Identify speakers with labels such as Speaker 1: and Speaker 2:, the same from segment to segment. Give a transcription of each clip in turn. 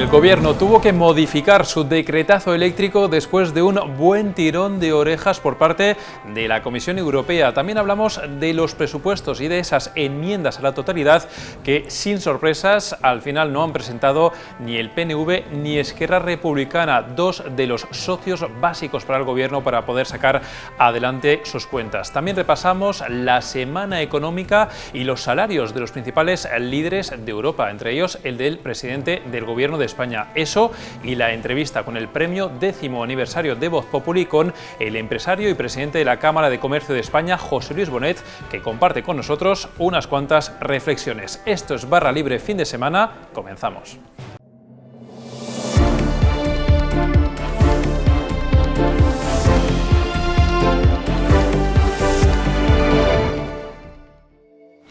Speaker 1: El Gobierno tuvo que modificar su decretazo eléctrico después de un buen tirón de orejas por parte de la Comisión Europea. También hablamos de los presupuestos y de esas enmiendas a la totalidad que, sin sorpresas, al final no han presentado ni el PNV ni Esquerra Republicana, dos de los socios básicos para el Gobierno para poder sacar adelante sus cuentas. También repasamos la semana económica y los salarios de los principales líderes de Europa, entre ellos el del presidente del Gobierno de España. Eso y la entrevista con el premio 10º aniversario de Voz Populi con el empresario y presidente de la Cámara de Comercio de España, José Luis Bonet, que comparte con nosotros unas cuantas reflexiones. Esto es Barra Libre Fin de Semana. Comenzamos.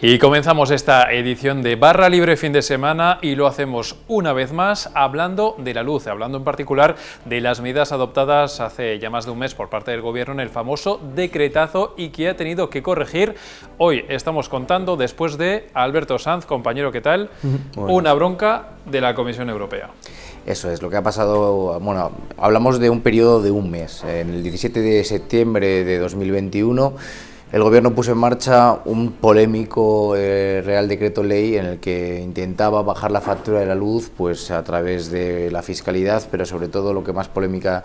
Speaker 1: Y comenzamos esta edición de Barra Libre Fin de Semana y lo hacemos una vez más hablando de la luz, hablando en particular de las medidas adoptadas hace ya más de un mes por parte del Gobierno en el famoso decretazo y que ha tenido que corregir. Hoy estamos contando, después de Alberto Sanz, compañero, ¿qué tal? Bueno. Una bronca de la Comisión Europea.
Speaker 2: Eso es lo que ha pasado. Bueno, hablamos de un periodo de un mes. En el 17 de septiembre de 2021... el Gobierno puso en marcha un polémico Real Decreto Ley en el que intentaba bajar la factura de la luz pues a través de la fiscalidad, pero sobre todo lo que más polémica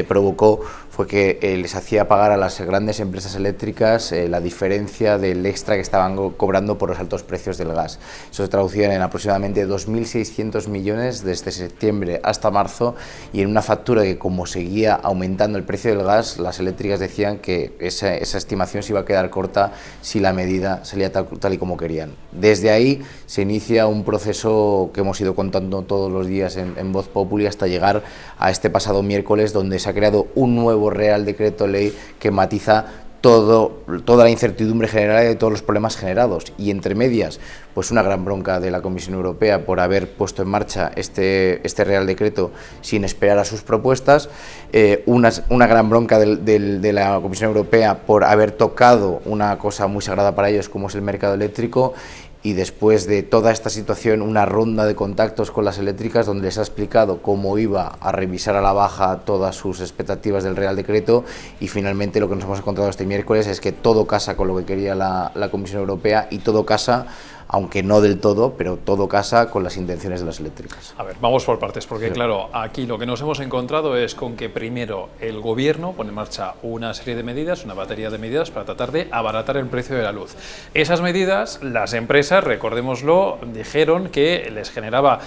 Speaker 2: provocó fue que les hacía pagar a las grandes empresas eléctricas la diferencia del extra que estaban cobrando por los altos precios del gas. Eso se traducía en aproximadamente 2.600 millones desde septiembre hasta marzo, y en una factura que, como seguía aumentando el precio del gas, las eléctricas decían que esa estimación se iba a quedar corta si la medida salía tal y como querían. Desde ahí se inicia un proceso que hemos ido contando todos los días en Voz Populi hasta llegar a este pasado miércoles, donde se ha creado un nuevo Real Decreto Ley que matiza toda la incertidumbre general y de todos los problemas generados, y entre medias pues una gran bronca de la Comisión Europea por haber puesto en marcha este Real Decreto sin esperar a sus propuestas, una gran bronca de la Comisión Europea por haber tocado una cosa muy sagrada para ellos como es el mercado eléctrico. Y después de toda esta situación, una ronda de contactos con las eléctricas donde les ha explicado cómo iba a revisar a la baja todas sus expectativas del Real Decreto, y finalmente lo que nos hemos encontrado este miércoles es que todo casa con lo que quería la Comisión Europea, y todo casa, aunque no del todo, pero todo casa con las intenciones de las eléctricas.
Speaker 1: A ver, vamos por partes, porque sí, claro, aquí lo que nos hemos encontrado es con que primero el Gobierno pone en marcha una serie de medidas, una batería de medidas para tratar de abaratar el precio de la luz. Esas medidas, las empresas, recordémoslo, dijeron que les generaba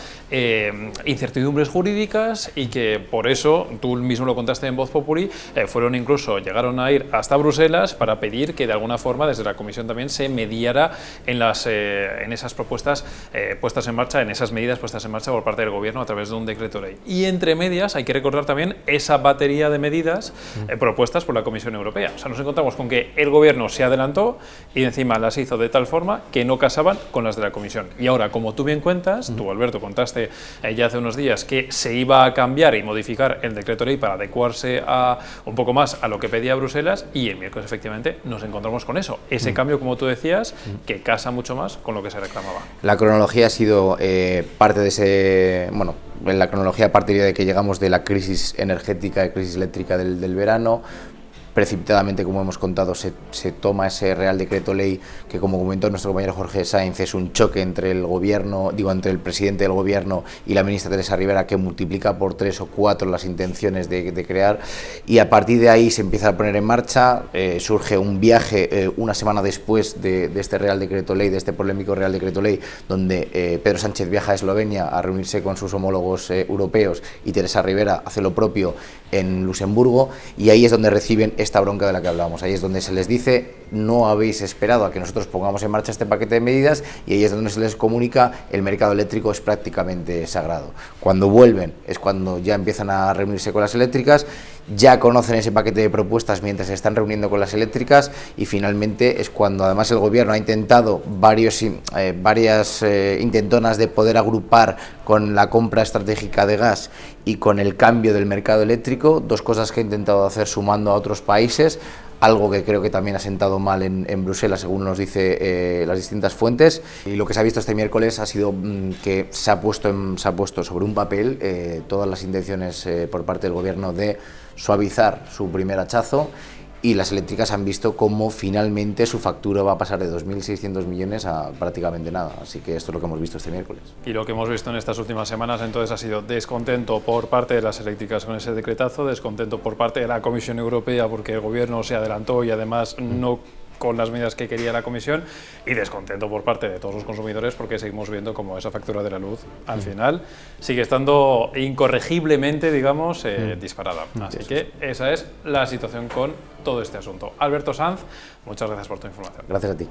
Speaker 1: incertidumbres jurídicas y que por eso, tú mismo lo contaste en Voz Populi, llegaron a ir hasta Bruselas para pedir que de alguna forma desde la Comisión también se mediara en esas propuestas puestas en marcha, en esas medidas puestas en marcha por parte del Gobierno a través de un decreto ley. Y entre medias hay que recordar también esa batería de medidas propuestas por la Comisión Europea. O sea, nos encontramos con que el Gobierno se adelantó y encima las hizo de tal forma que no casaban con las de la Comisión. Y ahora, como tú bien cuentas, tú, Alberto, contaste ya hace unos días que se iba a cambiar y modificar el decreto ley para adecuarse un poco más a lo que pedía Bruselas, y el miércoles efectivamente nos encontramos con eso. Ese cambio, como tú decías, que casa mucho más con lo que se reclamaba.
Speaker 2: La cronología ha sido parte de ese... Bueno, en la cronología partiría de que llegamos de la crisis energética, de crisis eléctrica del verano. Precipitadamente, como hemos contado, se toma ese Real Decreto Ley que, como comentó nuestro compañero Jorge Sáenz, es un choque entre entre el presidente del Gobierno y la ministra Teresa Rivera, que multiplica por 3 o 4 las intenciones de crear, y a partir de ahí se empieza a poner en marcha. Surge un viaje una semana después de este Real Decreto Ley, de este polémico Real Decreto Ley, donde Pedro Sánchez viaja a Eslovenia a reunirse con sus homólogos europeos, y Teresa Rivera hace lo propio en Luxemburgo, y ahí es donde reciben esta bronca de la que hablábamos. Ahí es donde se les dice: no habéis esperado a que nosotros pongamos en marcha este paquete de medidas, y ahí es donde se les comunica: el mercado eléctrico es prácticamente sagrado. Cuando vuelven es cuando ya empiezan a reunirse con las eléctricas, ya conocen ese paquete de propuestas mientras se están reuniendo con las eléctricas, y finalmente es cuando además el Gobierno ha intentado varias intentonas de poder agrupar con la compra estratégica de gas y con el cambio del mercado eléctrico, dos cosas que ha intentado hacer sumando a otros países. algo que creo que también ha sentado mal en Bruselas, según nos dice las distintas fuentes. Y lo que se ha visto este miércoles ha sido que se ha puesto sobre un papel todas las intenciones por parte del gobierno de suavizar su primer hachazo, y las eléctricas han visto cómo finalmente su factura va a pasar de 2.600 millones a prácticamente nada. Así que esto es lo que hemos visto este miércoles.
Speaker 1: Y lo que hemos visto en estas últimas semanas entonces ha sido descontento por parte de las eléctricas con ese decretazo, descontento por parte de la Comisión Europea porque el gobierno se adelantó y además no con las medidas que quería la Comisión, y descontento por parte de todos los consumidores porque seguimos viendo como esa factura de la luz al final sigue estando incorregiblemente, digamos, disparada. Así que esa es la situación con todo este asunto. Alberto Sanz, muchas gracias por tu información.
Speaker 2: Gracias a ti.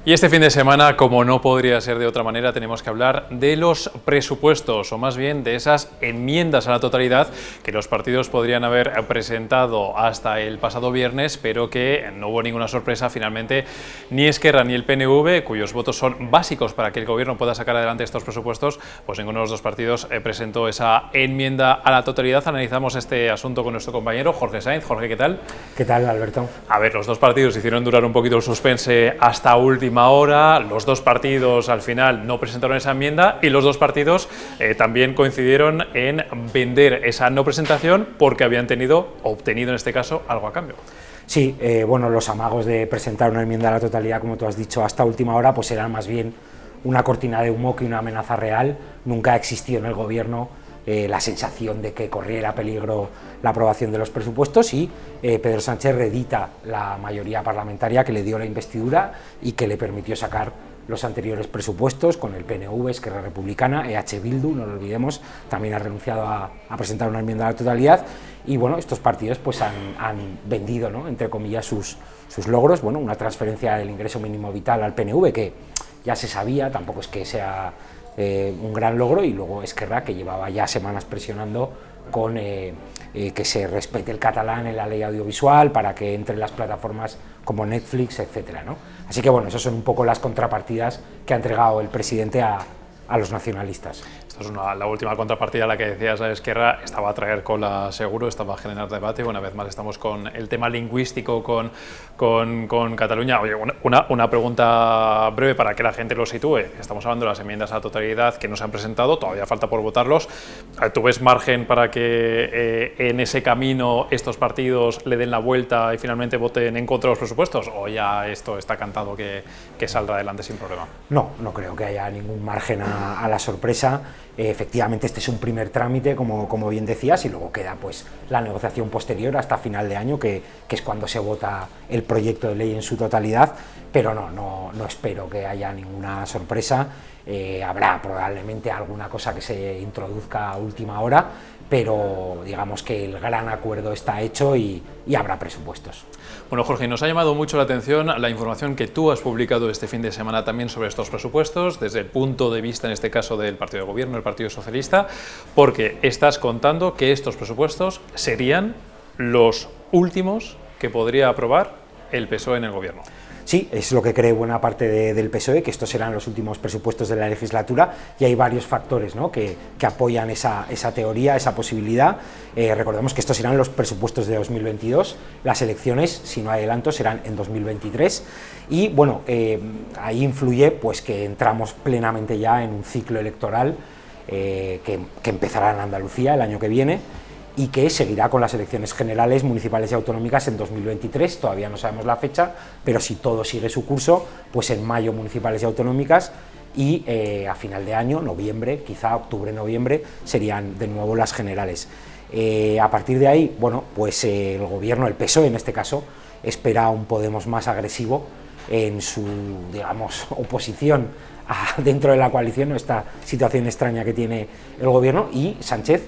Speaker 1: Y este fin de semana, como no podría ser de otra manera, tenemos que hablar de los presupuestos, o más bien de esas enmiendas a la totalidad que los partidos podrían haber presentado hasta el pasado viernes, pero que no hubo ninguna sorpresa. Finalmente, ni Esquerra ni el PNV, cuyos votos son básicos para que el gobierno pueda sacar adelante estos presupuestos, pues ninguno de los dos partidos presentó esa enmienda a la totalidad. Analizamos este asunto con nuestro compañero Jorge Sainz. Jorge, ¿qué tal?
Speaker 3: ¿Qué tal, Alberto?
Speaker 1: A ver, los dos partidos hicieron durar un poquito el suspense hasta última hora. Los dos partidos al final no presentaron esa enmienda y los dos partidos también coincidieron en vender esa no presentación porque habían obtenido en este caso algo a cambio.
Speaker 3: Sí, bueno, los amagos de presentar una enmienda a la totalidad, como tú has dicho, hasta última hora, pues eran más bien una cortina de humo que una amenaza real. Nunca ha existido en el gobierno la sensación de que corriera peligro la aprobación de los presupuestos, y Pedro Sánchez reedita la mayoría parlamentaria que le dio la investidura y que le permitió sacar los anteriores presupuestos con el PNV, Esquerra Republicana, EH Bildu, no lo olvidemos, también ha renunciado a presentar una enmienda a la totalidad. Y bueno, estos partidos pues han vendido, ¿no?, entre comillas, sus logros. Bueno, una transferencia del ingreso mínimo vital al PNV que ya se sabía, tampoco es que sea un gran logro, y luego Esquerra, que llevaba ya semanas presionando con que se respete el catalán en la ley audiovisual para que entre las plataformas como Netflix, etcétera, ¿no? Así que bueno, esas son un poco las contrapartidas que ha entregado el presidente a los nacionalistas.
Speaker 1: Esta es la última contrapartida, la que decías, a Esquerra, estaba a traer cola seguro, estaba a generar debate. Una vez más estamos con el tema lingüístico con Cataluña. Oye, una pregunta breve para que la gente lo sitúe. Estamos hablando de las enmiendas a la totalidad que no se han presentado, todavía falta por votarlos. ¿Tú ves margen para que en ese camino estos partidos le den la vuelta y finalmente voten en contra de los presupuestos? ¿O ya esto está cantado que saldrá adelante sin problema?
Speaker 3: No creo que haya ningún margen a la sorpresa. Efectivamente, este es un primer trámite, como bien decías, y luego queda pues la negociación posterior hasta final de año, que es cuando se vota el proyecto de ley en su totalidad, pero no espero que haya ninguna sorpresa. Habrá probablemente alguna cosa que se introduzca a última hora, pero digamos que el gran acuerdo está hecho y habrá presupuestos.
Speaker 1: Bueno, Jorge, nos ha llamado mucho la atención la información que tú has publicado este fin de semana también sobre estos presupuestos, desde el punto de vista, en este caso, del partido de gobierno, el Partido Socialista, porque estás contando que estos presupuestos serían los últimos que podría aprobar el PSOE en el gobierno.
Speaker 3: Sí, es lo que cree buena parte del PSOE, que estos serán los últimos presupuestos de la legislatura, y hay varios factores, ¿no?, que apoyan esa teoría, esa posibilidad. Recordemos que estos serán los presupuestos de 2022, las elecciones, si no hay adelanto, serán en 2023, y bueno, ahí influye pues que entramos plenamente ya en un ciclo electoral que empezará en Andalucía el año que viene, y que seguirá con las elecciones generales, municipales y autonómicas en 2023, todavía no sabemos la fecha, pero si todo sigue su curso, pues en mayo municipales y autonómicas, y a final de año, noviembre, quizá octubre-noviembre, serían de nuevo las generales. A partir de ahí, bueno, pues el gobierno, el PSOE en este caso, espera un Podemos más agresivo en su, digamos, oposición dentro de la coalición, esta situación extraña que tiene el gobierno, y Sánchez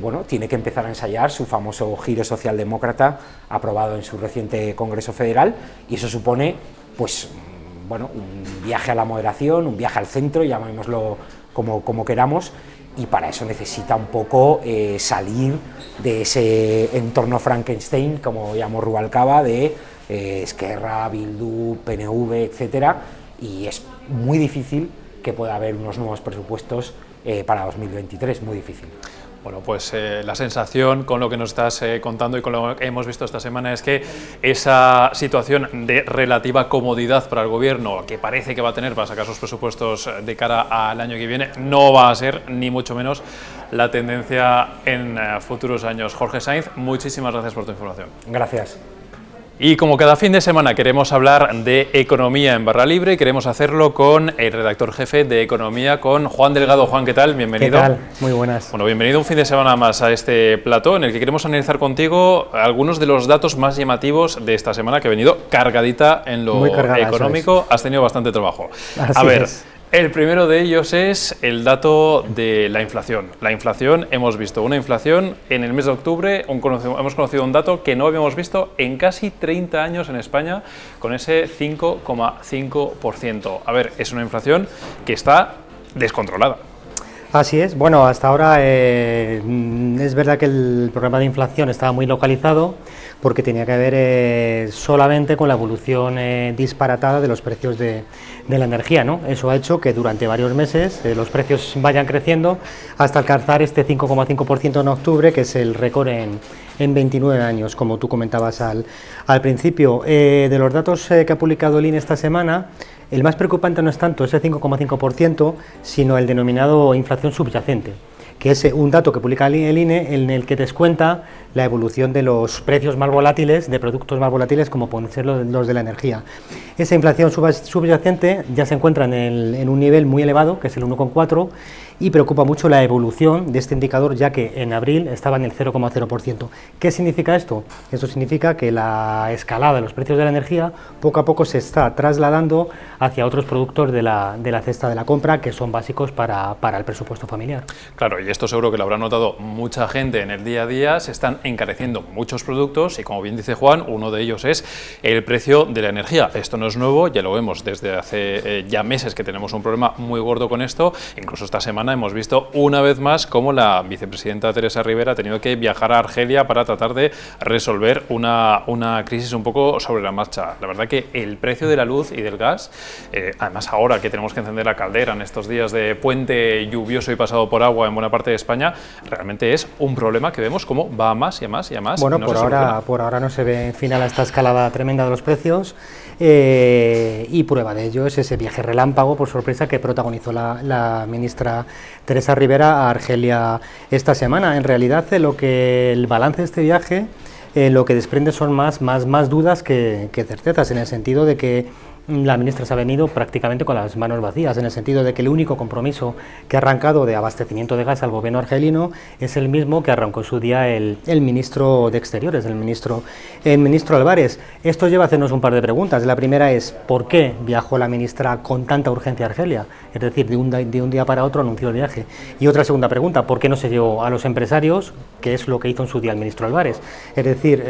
Speaker 3: bueno, tiene que empezar a ensayar su famoso giro socialdemócrata aprobado en su reciente Congreso Federal, y eso supone pues bueno, un viaje a la moderación, un viaje al centro, llamémoslo como queramos, y para eso necesita un poco salir de ese entorno Frankenstein, como llamó Rubalcaba, de Esquerra, Bildu, PNV, etcétera, y es muy difícil que pueda haber unos nuevos presupuestos para 2023, muy difícil.
Speaker 1: Bueno, pues la sensación con lo que nos estás contando y con lo que hemos visto esta semana es que esa situación de relativa comodidad para el gobierno que parece que va a tener para sacar sus presupuestos de cara al año que viene no va a ser ni mucho menos la tendencia en futuros años. Jorge Sainz, muchísimas gracias por tu información.
Speaker 3: Gracias.
Speaker 1: Y como cada fin de semana queremos hablar de economía en barra libre, queremos hacerlo con el redactor jefe de Economía, con Juan Delgado. Juan, ¿qué tal? Bienvenido.
Speaker 4: ¿Qué tal? Muy buenas.
Speaker 1: Bueno, bienvenido un fin de semana más a este plató en el que queremos analizar contigo algunos de los datos más llamativos de esta semana, que ha venido cargadita en lo económico. Has tenido bastante trabajo.
Speaker 4: Así
Speaker 1: a ver,
Speaker 4: es.
Speaker 1: El primero de ellos es el dato de la inflación. La inflación, hemos visto una inflación en el mes de octubre, hemos conocido un dato que no habíamos visto en casi 30 años en España, con ese 5,5%. A ver, es una inflación que está descontrolada.
Speaker 4: Así es. Bueno, hasta ahora es verdad que el problema de inflación estaba muy localizado porque tenía que ver solamente con la evolución disparatada de los precios de la energía, ¿no? Eso ha hecho que durante varios meses los precios vayan creciendo hasta alcanzar este 5,5% en octubre, que es el récord en 29 años, como tú comentabas al principio. De los datos que ha publicado el INE esta semana, el más preocupante no es tanto ese 5,5%, sino el denominado inflación subyacente, que es un dato que publica el INE en el que descuenta la evolución de los precios más volátiles, de productos más volátiles como pueden ser los de la energía. Esa inflación subyacente ya se encuentra en un nivel muy elevado, que es el 1,4%, y preocupa mucho la evolución de este indicador, ya que en abril estaba en el 0,0%. ¿Qué significa esto? Esto significa que la escalada de los precios de la energía poco a poco se está trasladando hacia otros productos de la cesta de la compra, que son básicos para el presupuesto familiar.
Speaker 1: Claro, y esto seguro que lo habrá notado mucha gente en el día a día. Se están encareciendo muchos productos y, como bien dice Juan, uno de ellos es el precio de la energía. Esto no es nuevo, ya lo vemos desde hace ya meses que tenemos un problema muy gordo con esto. Incluso esta semana hemos visto una vez más cómo la vicepresidenta Teresa Rivera ha tenido que viajar a Argelia para tratar de resolver una crisis un poco sobre la marcha. La verdad que el precio de la luz y del gas, además ahora que tenemos que encender la caldera en estos días de puente lluvioso y pasado por agua en buena parte de España, realmente es un problema que vemos cómo va a más y a más y a más.
Speaker 4: Bueno,
Speaker 1: no
Speaker 4: por ahora no se ve final a esta escalada tremenda de los precios. Y prueba de ello es ese viaje relámpago, por sorpresa, que protagonizó la ministra Teresa Rivera a Argelia esta semana. En realidad, el balance de este viaje lo que desprende son más dudas que certezas, en el sentido de que la ministra se ha venido prácticamente con las manos vacías, en el sentido de que el único compromiso que ha arrancado de abastecimiento de gas al gobierno argelino es el mismo que arrancó en su día el ministro de Exteriores, el ministro Álvarez. Esto lleva a hacernos un par de preguntas. La primera es, ¿por qué viajó la ministra con tanta urgencia a Argelia? Es decir, de un día para otro anunció el viaje. Y otra segunda pregunta, ¿por qué no se llevó a los empresarios, que es lo que hizo en su día el ministro Álvarez? Es decir,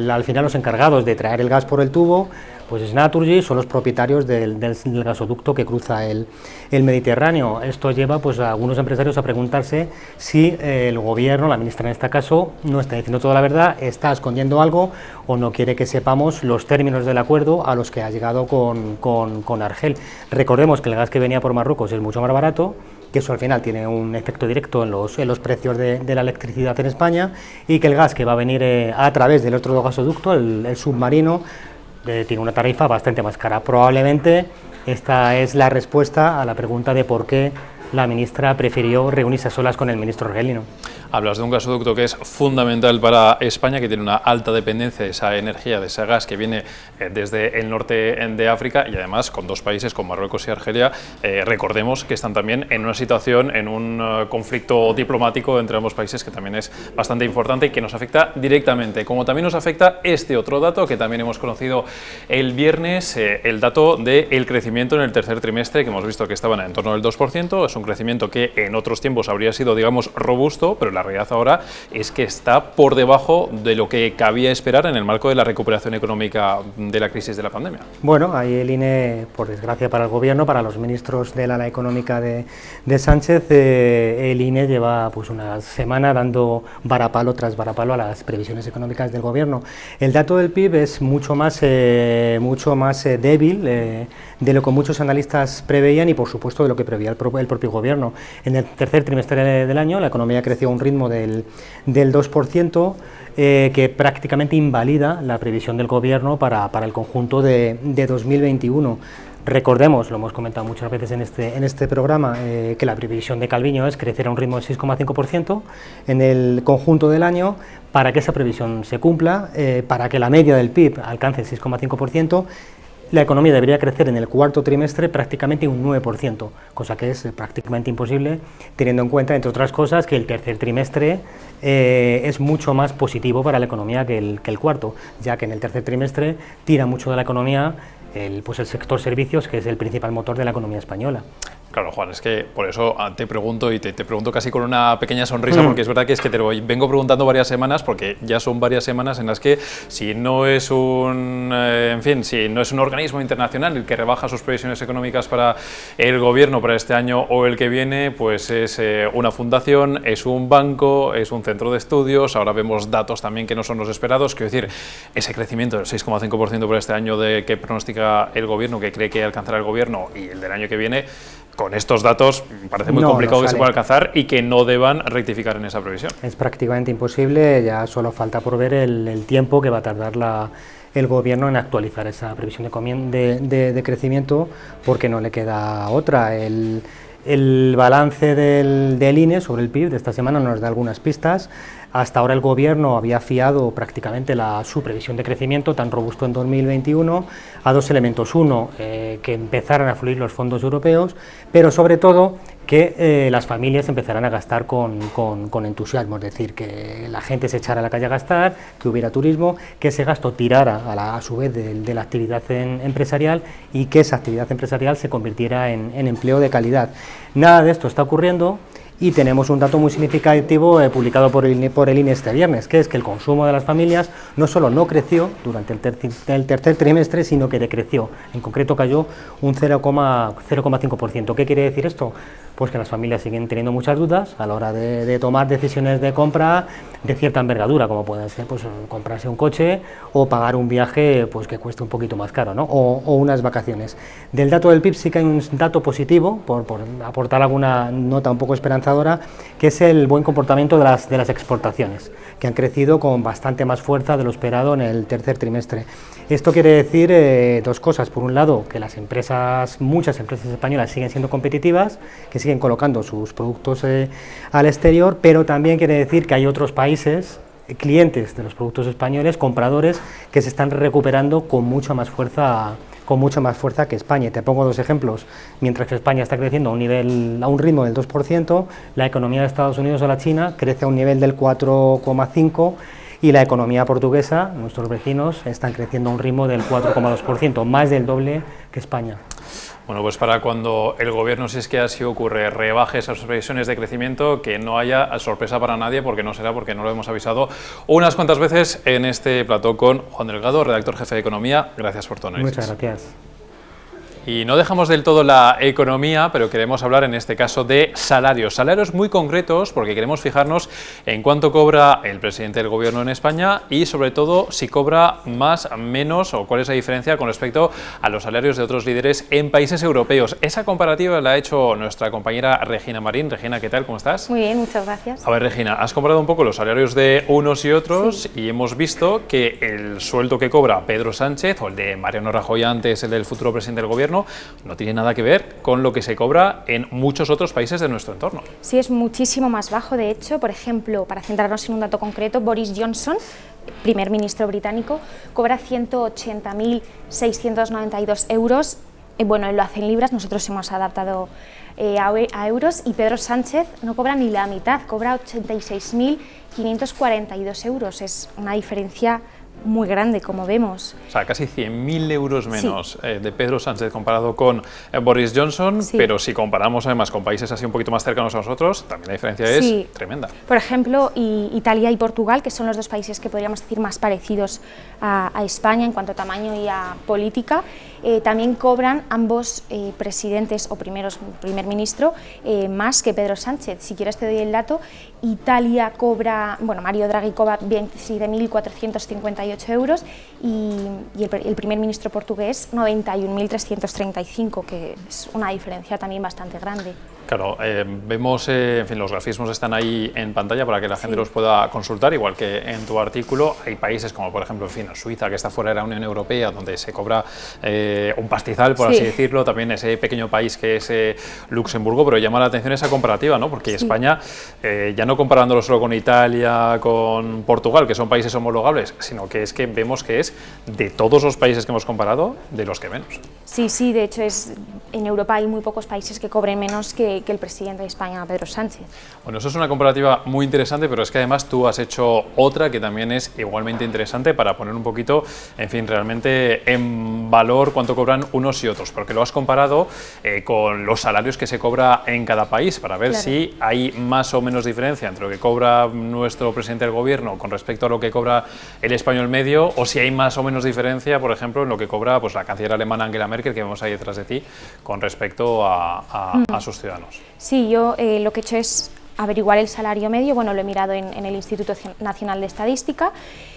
Speaker 4: al final los encargados de traer el gas por el tubo, pues es Naturgy, son los propietarios del gasoducto que cruza el Mediterráneo. Esto lleva pues a algunos empresarios a preguntarse si el gobierno, la ministra en este caso, no está diciendo toda la verdad, está escondiendo algo o no quiere que sepamos los términos del acuerdo a los que ha llegado con Argel. Recordemos que el gas que venía por Marruecos es mucho más barato, que eso al final tiene un efecto directo en los precios de la electricidad en España, y que el gas que va a venir a través del otro gasoducto, el submarino, tiene una tarifa bastante más cara. Probablemente esta es la respuesta a la pregunta de por qué la ministra prefirió reunirse a solas con el ministro argelino.
Speaker 1: Hablas de un gasoducto que es fundamental para España, que tiene una alta dependencia de esa energía, de ese gas que viene desde el norte de África, y además con dos países, con Marruecos y Argelia, recordemos que están también en una situación, en un conflicto diplomático entre ambos países que también es bastante importante y que nos afecta directamente, como también nos afecta este otro dato que también hemos conocido el viernes, el dato del crecimiento en el tercer trimestre, que hemos visto que estaban en torno del 2%, es un crecimiento que en otros tiempos habría sido, digamos, robusto, pero la realidad ahora es que está por debajo de lo que cabía esperar en el marco de la recuperación económica de la crisis de la pandemia.
Speaker 4: Bueno, ahí el INE, por desgracia para el gobierno, para los ministros del ala económica de Sánchez, el INE lleva pues una semana dando varapalo tras varapalo a las previsiones económicas del gobierno. El dato del PIB es mucho más débil de lo que muchos analistas preveían y, por supuesto, de lo que preveía el propio propio gobierno. En el tercer trimestre del año la economía creció a un ritmo del 2%, que prácticamente invalida la previsión del gobierno para el conjunto de 2021. Recordemos, lo hemos comentado muchas veces en este programa, que la previsión de Calviño es crecer a un ritmo de 6,5% en el conjunto del año. Para que esa previsión se cumpla, para que la media del PIB alcance el 6,5%, la economía debería crecer en el cuarto trimestre prácticamente un 9%, cosa que es prácticamente imposible, teniendo en cuenta, entre otras cosas, que el tercer trimestre es mucho más positivo para la economía que el cuarto, ya que en el tercer trimestre tira mucho de la economía el sector servicios, que es el principal motor de la economía española.
Speaker 1: Claro, Juan, es que por eso te pregunto, y te pregunto casi con una pequeña sonrisa, porque es verdad que te lo vengo preguntando varias semanas, porque ya son varias semanas en las que si no es un organismo internacional el que rebaja sus previsiones económicas para el gobierno para este año o el que viene, pues es una fundación, es un banco, es un centro de estudios. Ahora vemos datos también que no son los esperados, quiero decir, ese crecimiento del 6,5% para este año que pronostica el gobierno, que cree que alcanzará el gobierno, y el del año que viene, con estos datos parece muy complicado que se pueda alcanzar y que no deban rectificar en esa previsión.
Speaker 4: Es prácticamente imposible, ya solo falta por ver el tiempo que va a tardar el gobierno en actualizar esa previsión de crecimiento, porque no le queda otra. El balance del INE sobre el PIB de esta semana nos da algunas pistas. Hasta ahora el gobierno había fiado prácticamente su previsión de crecimiento tan robusto en 2021 a dos elementos. Uno, que empezaran a fluir los fondos europeos, pero sobre todo que las familias empezaran a gastar con entusiasmo, es decir, que la gente se echara a la calle a gastar, que hubiera turismo, que ese gasto tirara a su vez de la actividad empresarial y que esa actividad empresarial se convirtiera en empleo de calidad. Nada de esto está ocurriendo. Y tenemos un dato muy significativo publicado por el INE este viernes, que es que el consumo de las familias no solo no creció durante el tercer trimestre, sino que decreció. En concreto cayó un 0,5%. ¿Qué quiere decir esto? Pues que las familias siguen teniendo muchas dudas a la hora de tomar decisiones de compra de cierta envergadura, como puede ser pues, comprarse un coche o pagar un viaje pues, que cueste un poquito más caro, ¿no? o unas vacaciones. Del dato del PIB sí que hay un dato positivo, por aportar alguna nota un poco esperanzadora, que es el buen comportamiento de las exportaciones, que han crecido con bastante más fuerza de lo esperado en el tercer trimestre. Esto quiere decir dos cosas. Por un lado, que muchas empresas españolas siguen siendo competitivas, que siguen colocando sus productos al exterior, pero también quiere decir que hay otros países, clientes de los productos españoles, compradores, que se están recuperando con mucha más fuerza que España. Te pongo dos ejemplos. Mientras que España está creciendo a un ritmo del 2%, la economía de Estados Unidos o la China crece a un nivel del 4,5%, y la economía portuguesa, nuestros vecinos, están creciendo a un ritmo del 4,2%, más del doble que España.
Speaker 1: Bueno, pues para cuando el gobierno, si es que así ocurre, rebaje esas previsiones de crecimiento, que no haya sorpresa para nadie, porque no lo hemos avisado unas cuantas veces en este plató con Juan Delgado, redactor jefe de Economía. Gracias por tu análisis.
Speaker 4: Muchas gracias.
Speaker 1: Y no dejamos del todo la economía, pero queremos hablar en este caso de salarios muy concretos, porque queremos fijarnos en cuánto cobra el presidente del gobierno en España y sobre todo si cobra más, menos o cuál es la diferencia con respecto a los salarios de otros líderes en países europeos. Esa comparativa la ha hecho nuestra compañera Regina Marín. Regina, ¿qué tal? ¿Cómo estás?
Speaker 5: Muy bien, muchas gracias.
Speaker 1: A ver, Regina, has comparado un poco los salarios de unos y otros, sí, y hemos visto que el sueldo que cobra Pedro Sánchez o el de Mariano Rajoy antes, el del futuro presidente del gobierno, no tiene nada que ver con lo que se cobra en muchos otros países de nuestro entorno.
Speaker 5: Sí, es muchísimo más bajo. De hecho, por ejemplo, para centrarnos en un dato concreto, Boris Johnson, primer ministro británico, cobra 180.692 euros. Bueno, él lo hace en libras, nosotros hemos adaptado a euros, y Pedro Sánchez no cobra ni la mitad, cobra 86.542 euros. Es una diferencia muy grande, como vemos.
Speaker 1: O sea, casi 100.000 euros menos,
Speaker 5: sí,
Speaker 1: de Pedro Sánchez comparado con Boris Johnson, sí, pero si comparamos además con países así un poquito más cercanos a nosotros, también la diferencia sí, es tremenda.
Speaker 5: Por ejemplo, Italia y Portugal, que son los dos países que podríamos decir más parecidos a España en cuanto a tamaño y a política, también cobran ambos presidentes o primer ministro más que Pedro Sánchez. Si quieres te doy el dato. Italia cobra, bueno, Mario Draghi cobra 27.458 euros y el primer ministro portugués 91.335, que es una diferencia también bastante grande.
Speaker 1: Claro, vemos, en fin, los grafismos están ahí en pantalla para que la gente los pueda consultar, igual que en tu artículo. Hay países como, por ejemplo, en fin, Suiza, que está fuera de la Unión Europea, donde se cobra un pastizal, por así decirlo, también ese pequeño país que es Luxemburgo, pero llama la atención esa comparativa, ¿no? Porque España, ya no comparándolo solo con Italia, con Portugal, que son países homologables, sino que es que vemos que es de todos los países que hemos comparado, de los que menos.
Speaker 5: Sí, de hecho en Europa hay muy pocos países que cobren menos que el presidente de España, Pedro Sánchez.
Speaker 1: Bueno, eso es una comparativa muy interesante, pero es que además tú has hecho otra que también es igualmente interesante para poner un poquito, en fin, realmente en valor cuánto cobran unos y otros, porque lo has comparado con los salarios que se cobra en cada país, para ver si hay más o menos diferencia entre lo que cobra nuestro presidente del gobierno con respecto a lo que cobra el español medio, o si hay más o menos diferencia, por ejemplo, en lo que cobra pues la canciller alemana Angela Merkel, que vemos ahí detrás de ti, con respecto a sus ciudadanos.
Speaker 5: Sí, yo lo que he hecho es averiguar el salario medio, bueno, lo he mirado en el Instituto Nacional de Estadística,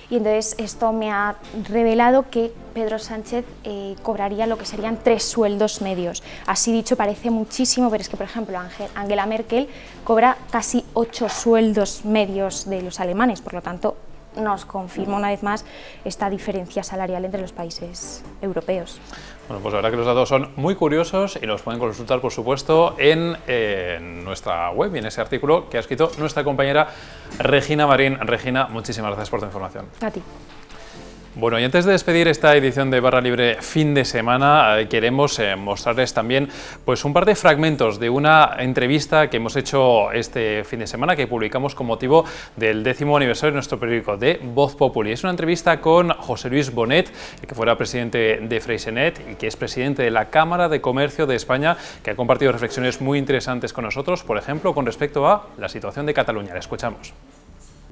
Speaker 5: y entonces esto me ha revelado que Pedro Sánchez cobraría lo que serían 3 sueldos medios. Así dicho parece muchísimo, pero es que, por ejemplo, Angela Merkel cobra casi 8 sueldos medios de los alemanes, por lo tanto nos confirma una vez más esta diferencia salarial entre los países europeos.
Speaker 1: Bueno, pues la verdad que los datos son muy curiosos y los pueden consultar, por supuesto, en nuestra web y en ese artículo que ha escrito nuestra compañera Regina Marín. Regina, muchísimas gracias por tu información.
Speaker 5: A ti.
Speaker 1: Bueno, y antes de despedir esta edición de Barra Libre fin de semana, queremos mostrarles también pues un par de fragmentos de una entrevista que hemos hecho este fin de semana, que publicamos con motivo del 10º aniversario de nuestro periódico, de Voz Populi. Es una entrevista con José Luis Bonet, que fuera presidente de Freixenet y que es presidente de la Cámara de Comercio de España, que ha compartido reflexiones muy interesantes con nosotros, por ejemplo, con respecto a la situación de Cataluña. La escuchamos.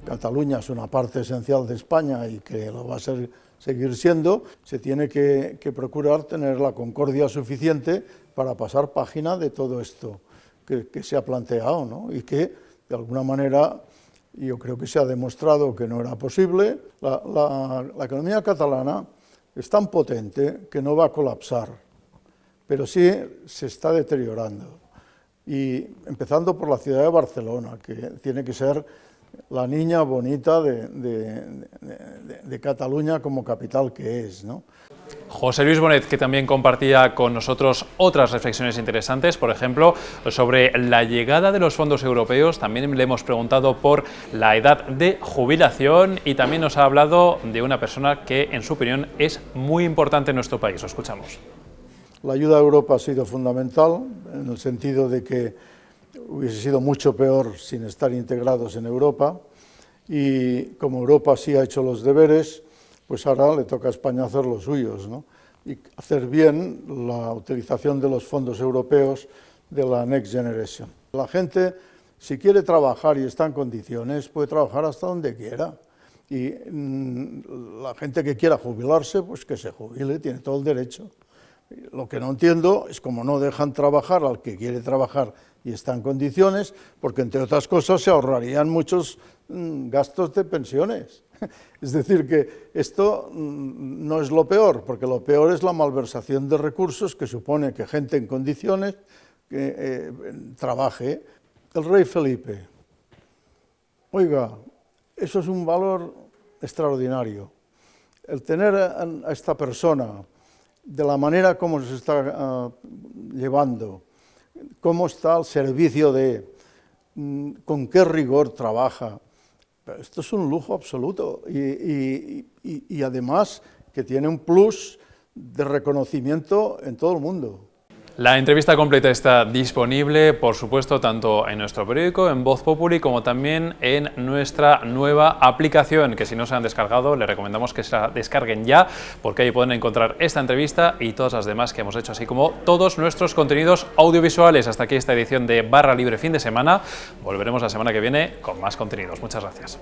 Speaker 6: Cataluña es una parte esencial de España y que lo va a seguir siendo. Se tiene que procurar tener la concordia suficiente para pasar página de todo esto que se ha planteado, ¿no? Y que, de alguna manera, yo creo que se ha demostrado que no era posible. La economía catalana es tan potente que no va a colapsar, pero sí se está deteriorando. Y empezando por la ciudad de Barcelona, que tiene que ser la niña bonita de Cataluña como capital que es, ¿no?
Speaker 1: José Luis Bonet, que también compartía con nosotros otras reflexiones interesantes, por ejemplo, sobre la llegada de los fondos europeos. También le hemos preguntado por la edad de jubilación y también nos ha hablado de una persona que, en su opinión, es muy importante en nuestro país. Lo escuchamos.
Speaker 6: La ayuda a Europa ha sido fundamental, en el sentido de que hubiese sido mucho peor sin estar integrados en Europa, y como Europa sí ha hecho los deberes, pues ahora le toca a España hacer los suyos, ¿no? Y hacer bien la utilización de los fondos europeos de la Next Generation. La gente, si quiere trabajar y está en condiciones, puede trabajar hasta donde quiera, y la gente que quiera jubilarse, pues que se jubile, tiene todo el derecho. Lo que no entiendo es cómo no dejan trabajar al que quiere trabajar y está en condiciones, porque entre otras cosas se ahorrarían muchos gastos de pensiones. Es decir, que esto no es lo peor, porque lo peor es la malversación de recursos que supone que gente en condiciones trabaje. El rey Felipe, oiga, eso es un valor extraordinario. El tener a esta persona de la manera como se está llevando, cómo está al servicio de, con qué rigor trabaja. Esto es un lujo absoluto y además que tiene un plus de reconocimiento en todo el mundo.
Speaker 1: La entrevista completa está disponible, por supuesto, tanto en nuestro periódico, en Voz Populi, como también en nuestra nueva aplicación, que si no se han descargado, les recomendamos que se la descarguen ya, porque ahí pueden encontrar esta entrevista y todas las demás que hemos hecho, así como todos nuestros contenidos audiovisuales. Hasta aquí esta edición de Barra Libre fin de semana. Volveremos la semana que viene con más contenidos. Muchas gracias.